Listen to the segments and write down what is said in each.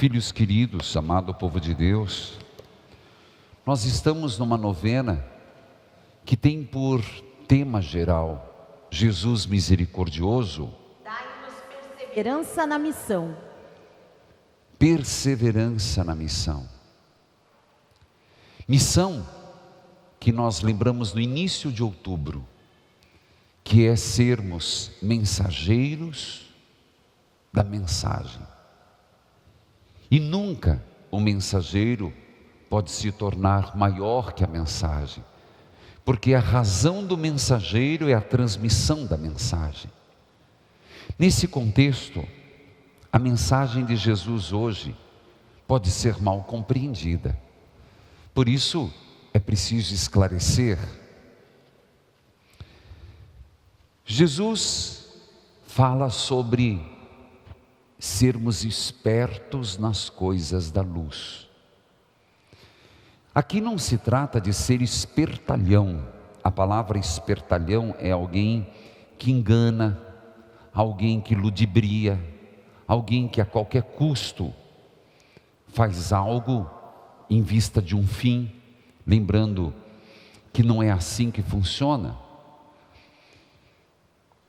Filhos queridos, amado povo de Deus, nós estamos numa novena que tem por tema geral, Jesus misericordioso, dai-nos perseverança na missão. Perseverança na missão. Missão que nós lembramos no início de outubro, que é sermos mensageiros da mensagem. E nunca o mensageiro pode se tornar maior que a mensagem, porque a razão do mensageiro é a transmissão da mensagem. Nesse contexto, a mensagem de Jesus hoje pode ser mal compreendida. Por isso, é preciso esclarecer. Jesus fala sobre sermos espertos nas coisas da luz. Aqui não se trata de ser espertalhão. A palavra espertalhão é alguém que engana, alguém que ludibria, alguém que a qualquer custo faz algo em vista de um fim, lembrando que não é assim que funciona,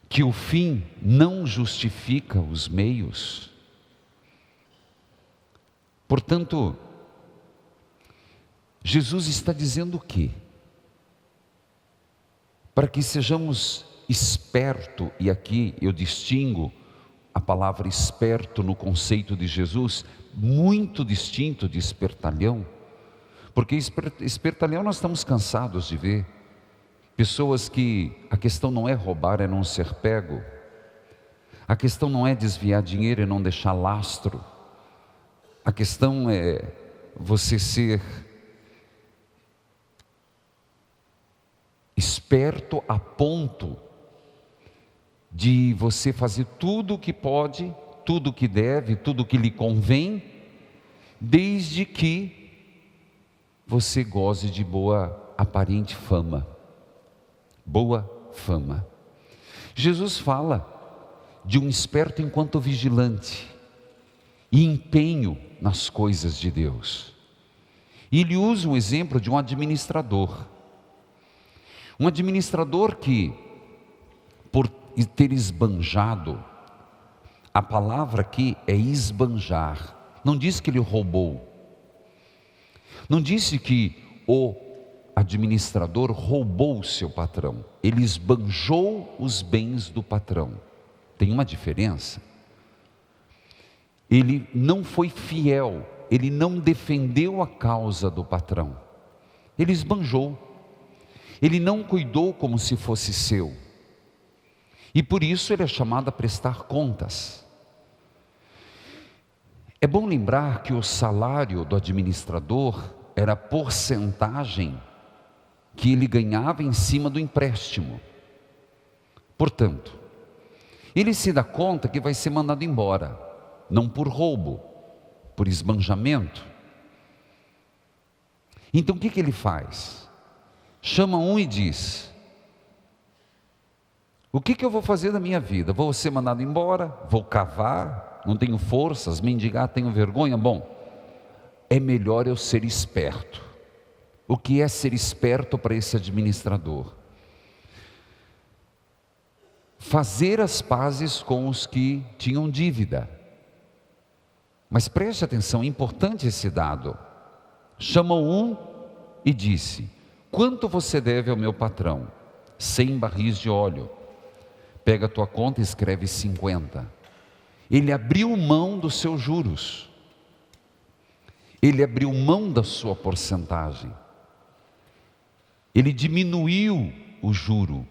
que o fim não justifica os meios. Portanto, Jesus está dizendo o quê? Para que sejamos espertos, e aqui eu distingo a palavra esperto no conceito de Jesus, muito distinto de espertalhão, porque espertalhão nós estamos cansados de ver. Pessoas que a questão não é roubar, é não ser pego. A questão não é desviar dinheiro e não deixar lastro. A questão é você ser esperto a ponto de você fazer tudo o que pode, tudo o que deve, tudo o que lhe convém, desde que você goze de boa aparente fama. Boa fama. Jesus fala de um esperto enquanto vigilante e empenho nas coisas de Deus. E ele usa um exemplo de um administrador. Um administrador que, por ter esbanjado, a palavra aqui é esbanjar. Não diz que ele roubou. Não disse que o administrador roubou o seu patrão, ele esbanjou os bens do patrão. Tem uma diferença. Ele não foi fiel, ele não defendeu a causa do patrão, ele esbanjou, ele não cuidou como se fosse seu, e por isso ele é chamado a prestar contas. É bom lembrar que o salário do administrador era a porcentagem que ele ganhava em cima do empréstimo. Portanto, ele se dá conta que vai ser mandado embora, não por roubo, por esbanjamento. Então o que ele faz? Chama um e diz: o que eu vou fazer da minha vida? Vou ser mandado embora? Vou cavar? Não tenho forças? Mendigar? Tenho vergonha? Bom, é melhor eu ser esperto. O que é ser esperto para esse administrador? Fazer as pazes com os que tinham dívida. Mas preste atenção, é importante esse dado. Chamou um e disse: quanto você deve ao meu patrão? 100 barris de óleo. Pega a tua conta e escreve 50. Ele abriu mão dos seus juros. Ele abriu mão da sua porcentagem. Ele diminuiu o juro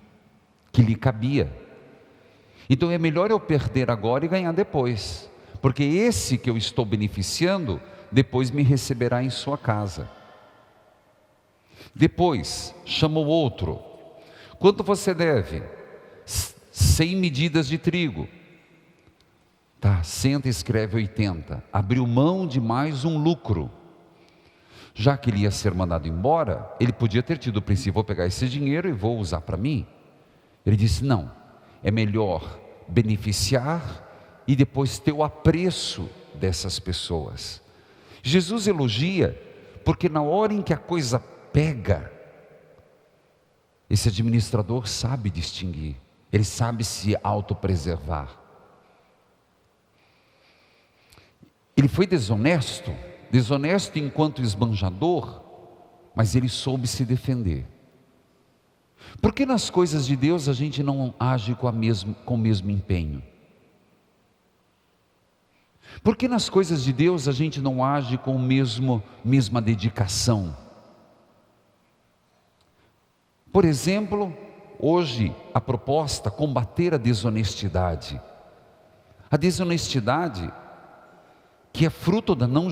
que lhe cabia. Então é melhor eu perder agora e ganhar depois, porque esse que eu estou beneficiando, depois me receberá em sua casa. Depois, chamou outro: quanto você deve? 100 medidas de trigo. Tá, senta e escreve 80. Abriu mão de mais um lucro. Já que ele ia ser mandado embora, ele podia ter tido o princípio: vou pegar esse dinheiro e vou usar para mim. Ele disse: não, é melhor beneficiar e depois ter o apreço dessas pessoas. Jesus elogia, porque na hora em que a coisa pega, esse administrador sabe distinguir, ele sabe se autopreservar. Ele foi desonesto enquanto esbanjador, mas ele soube se defender. Por que nas coisas de Deus a gente não age com o mesmo empenho? Por que nas coisas de Deus a gente não age com a mesma dedicação? Por exemplo, hoje a proposta combater a desonestidade. A desonestidade que é fruto da não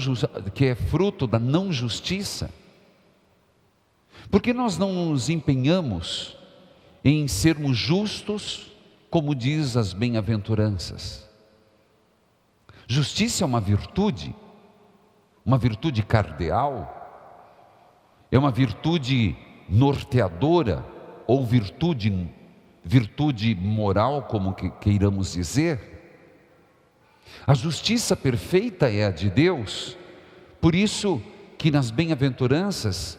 justiça. Por que nós não nos empenhamos em sermos justos, como diz as bem-aventuranças? Justiça é uma virtude cardeal, é uma virtude norteadora, ou virtude moral, como queiramos dizer. A justiça perfeita é a de Deus, por isso que nas bem-aventuranças,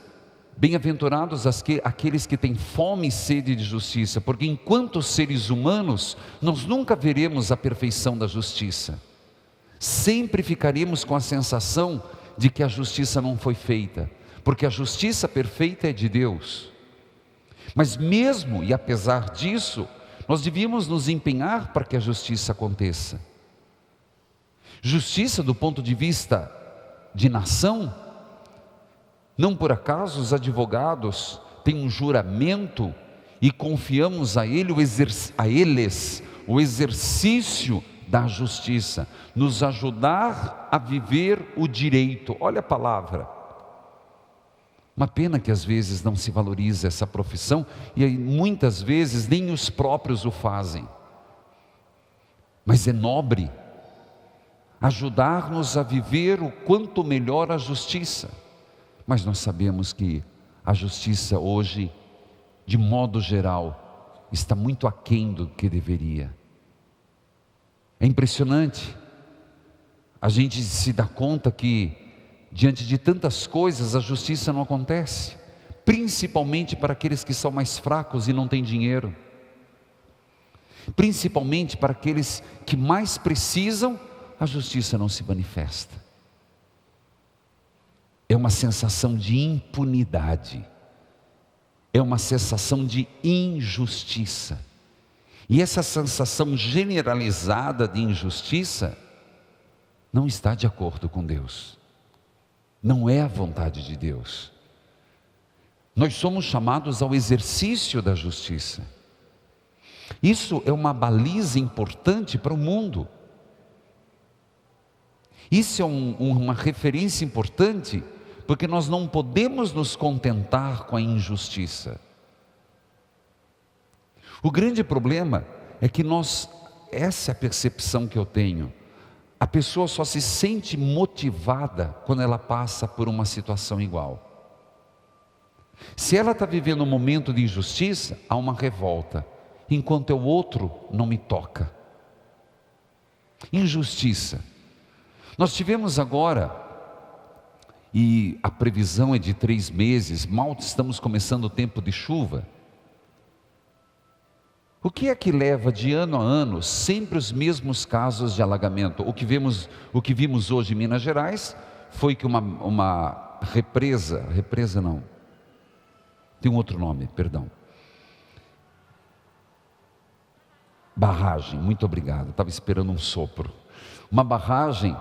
bem-aventurados aqueles que têm fome e sede de justiça, porque enquanto seres humanos, nós nunca veremos a perfeição da justiça. Sempre ficaremos com a sensação de que a justiça não foi feita, porque a justiça perfeita é de Deus. Mas mesmo e apesar disso, nós devíamos nos empenhar para que a justiça aconteça. Justiça do ponto de vista de nação, não por acaso os advogados têm um juramento e confiamos a eles o exercício da justiça, nos ajudar a viver o direito. Olha a palavra. Uma pena que às vezes não se valoriza essa profissão e muitas vezes nem os próprios o fazem. Mas é nobre ajudar-nos a viver o quanto melhor a justiça. Mas nós sabemos que a justiça hoje, de modo geral, está muito aquém do que deveria. É impressionante, a gente se dá conta que, diante de tantas coisas, a justiça não acontece, principalmente para aqueles que são mais fracos e não têm dinheiro, principalmente para aqueles que mais precisam, a justiça não se manifesta. É uma sensação de impunidade, é uma sensação de injustiça. E essa sensação generalizada de injustiça não está de acordo com Deus. Não é a vontade de Deus. Nós somos chamados ao exercício da justiça. Isso é uma baliza importante para o mundo. Isso é uma referência importante, porque nós não podemos nos contentar com a injustiça. O grande problema é que essa é a percepção que eu tenho, a pessoa só se sente motivada quando ela passa por uma situação igual. Se ela está vivendo um momento de injustiça, há uma revolta, enquanto o outro não me toca. Injustiça. Nós tivemos agora, e a previsão é de 3 meses, mal estamos começando o tempo de chuva. O que é que leva de ano a ano sempre os mesmos casos de alagamento? O que vimos hoje em Minas Gerais foi que uma represa não, tem um outro nome, perdão. Barragem, muito obrigado, estava esperando um sopro. Uma barragem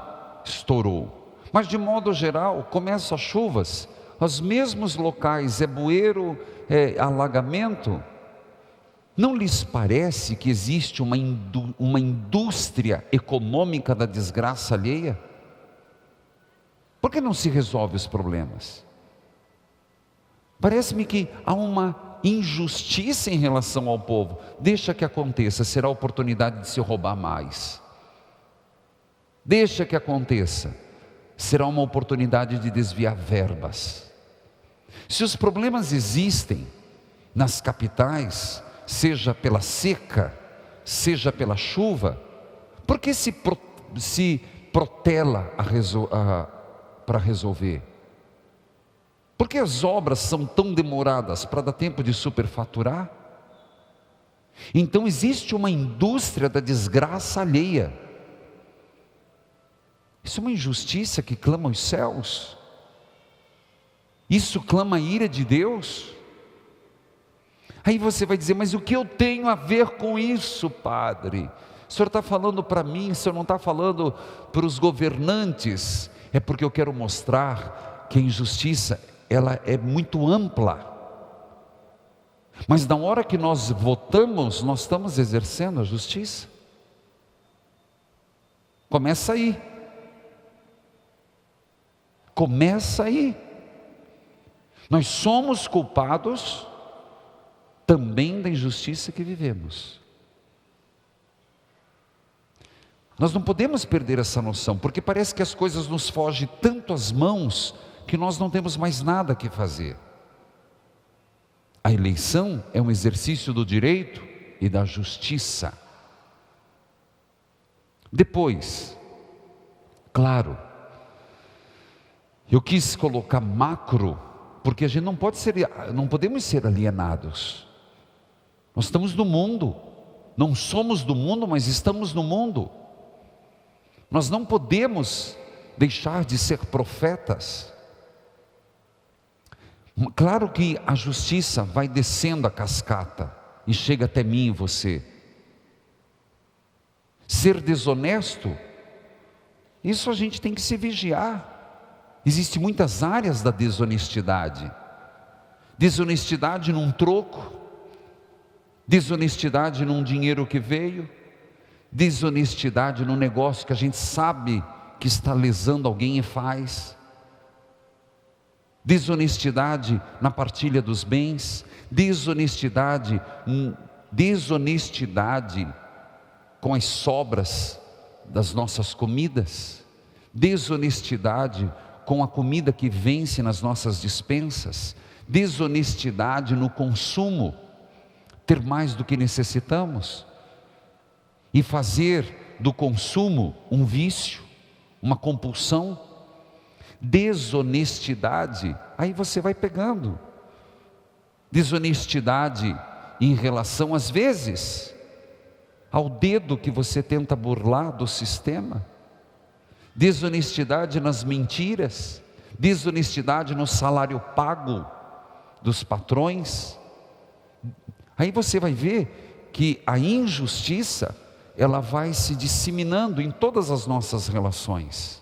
estourou, mas de modo geral, começam as chuvas, os mesmos locais, é bueiro, é alagamento. Não lhes parece que existe uma indústria econômica da desgraça alheia? Por que não se resolve os problemas? Parece-me que há uma injustiça em relação ao povo. Deixa que aconteça, será a oportunidade de se roubar mais. Deixa que aconteça, será uma oportunidade de desviar verbas. Se os problemas existem nas capitais, seja pela seca, seja pela chuva, por que se protela para resolver? Por que as obras são tão demoradas? Para dar tempo de superfaturar? Então existe uma indústria da desgraça alheia. Isso é uma injustiça que clama aos céus. Isso clama a ira de Deus. Aí você vai dizer, mas o que eu tenho a ver com isso, padre? O senhor está falando para mim, o senhor não está falando para os governantes. É porque eu quero mostrar que a injustiça, ela é muito ampla. Mas na hora que nós votamos, nós estamos exercendo a justiça. Começa aí. Começa aí. Nós somos culpados também da injustiça que vivemos. Nós não podemos perder essa noção, porque parece que as coisas nos fogem tanto às mãos que nós não temos mais nada que fazer. A eleição é um exercício do direito e da justiça. Depois, claro, eu quis colocar macro, porque a gente não podemos ser alienados. Nós estamos no mundo, não somos do mundo, mas estamos no mundo. Nós não podemos deixar de ser profetas. Claro que a justiça vai descendo a cascata e chega até mim e você. Ser desonesto, isso a gente tem que se vigiar. Existem muitas áreas da desonestidade. Desonestidade num troco, desonestidade num dinheiro que veio, desonestidade num negócio que a gente sabe que está lesando alguém e faz. Desonestidade na partilha dos bens, desonestidade com as sobras das nossas comidas, desonestidade com a comida que vence nas nossas despensas, desonestidade no consumo, ter mais do que necessitamos e fazer do consumo um vício, uma compulsão. Desonestidade, aí você vai pegando. Desonestidade em relação, às vezes, ao dedo que você tenta burlar do sistema. Desonestidade nas mentiras. Desonestidade no salário pago dos patrões. Aí você vai ver que a injustiça, ela vai se disseminando em todas as nossas relações.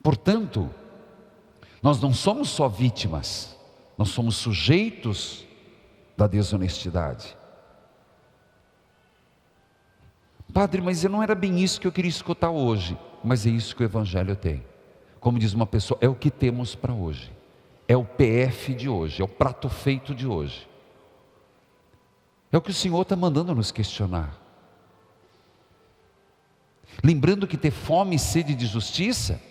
Portanto, nós não somos só vítimas, nós somos sujeitos da desonestidade. Padre, mas não era bem isso que eu queria escutar hoje, mas é isso que o Evangelho tem. Como diz uma pessoa, é o que temos para hoje, é o PF de hoje, é o prato feito de hoje. É o que o Senhor está mandando nos questionar. Lembrando que ter fome e sede de justiça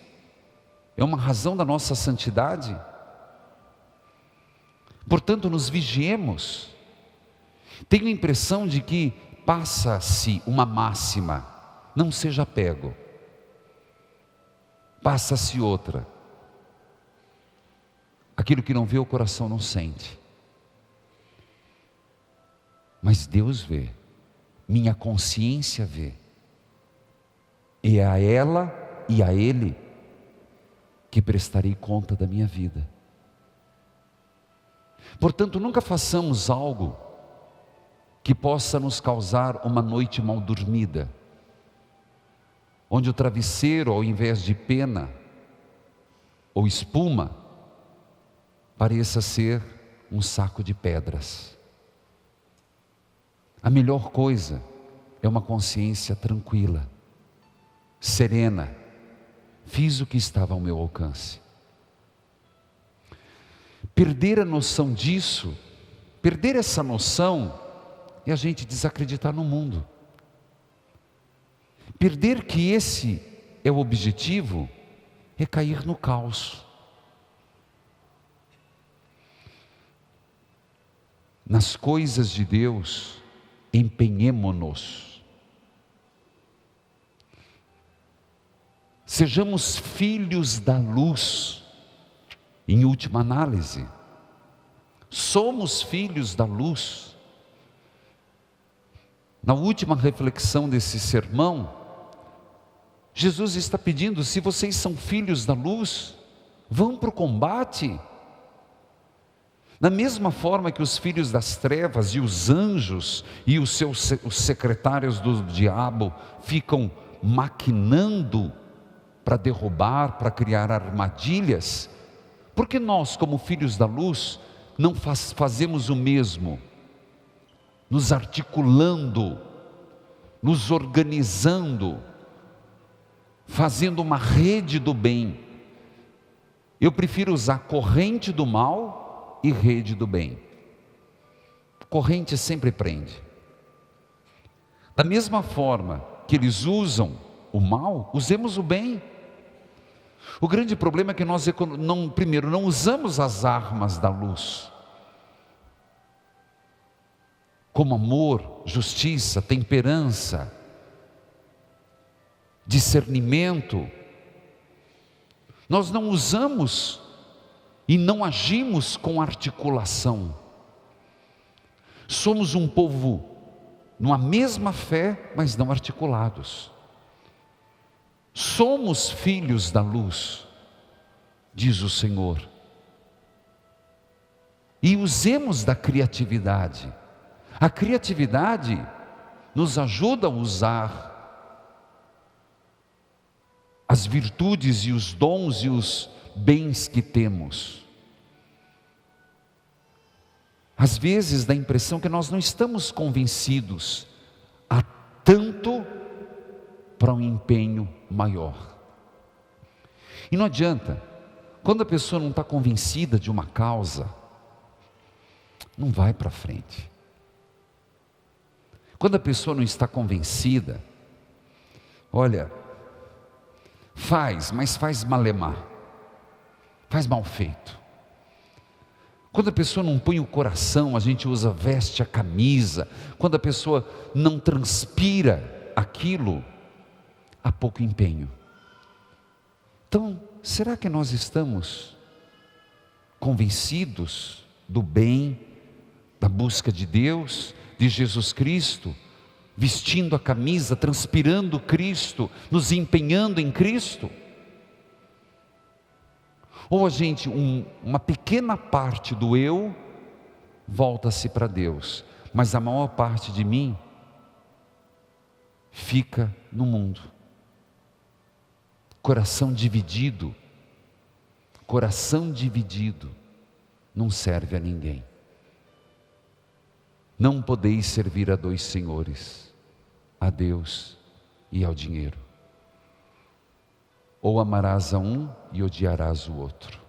é uma razão da nossa santidade. Portanto, nos vigiemos. Tenho a impressão de que passa-se uma máxima: não seja pego. Passa-se outra: aquilo que não vê o coração não sente. Mas Deus vê, minha consciência vê, e é a ela e a Ele que prestarei conta da minha vida. Portanto, nunca façamos algo que possa nos causar uma noite mal dormida, onde o travesseiro, ao invés de pena ou espuma, pareça ser um saco de pedras. A melhor coisa é uma consciência tranquila, serena. Fiz o que estava ao meu alcance. Perder a noção disso, perder essa noção, é a gente desacreditar no mundo. Perder que esse é o objetivo, é cair no caos. Nas coisas de Deus, empenhemo-nos. Sejamos filhos da luz, em última análise. Somos filhos da luz. Na última reflexão desse sermão, Jesus está pedindo: se vocês são filhos da luz, vão para o combate. Da mesma forma que os filhos das trevas e os anjos e os secretários do diabo ficam maquinando para derrubar, para criar armadilhas, porque nós, como filhos da luz, não fazemos o mesmo, nos articulando, nos organizando, fazendo uma rede do bem. Eu prefiro usar corrente do mal e rede do bem. Corrente sempre prende. Da mesma forma que eles usam o mal, usemos o bem. O grande problema é que nós primeiro não usamos as armas da luz, como amor, justiça, temperança, discernimento. Nós não usamos e não agimos com articulação. Somos um povo numa mesma fé, mas não articulados. Somos filhos da luz, diz o Senhor. E usemos da criatividade. A criatividade nos ajuda a usar as virtudes e os dons e os bens que temos. Às vezes dá a impressão que nós não estamos convencidos a tanto para um empenho maior. E não adianta, quando a pessoa não está convencida de uma causa, não vai para frente. Quando a pessoa não está convencida, olha, mas faz malemar, faz mal feito. Quando a pessoa não põe o coração, a gente veste a camisa. Quando a pessoa não transpira aquilo, há pouco empenho. Então, será que nós estamos convencidos do bem, da busca de Deus, de Jesus Cristo, vestindo a camisa, transpirando Cristo, nos empenhando em Cristo? Ou a gente, uma pequena parte do eu, volta-se para Deus, mas a maior parte de mim fica no mundo. Coração dividido não serve a ninguém. Não podeis servir a dois senhores, a Deus e ao dinheiro. Ou amarás a um e odiarás o outro.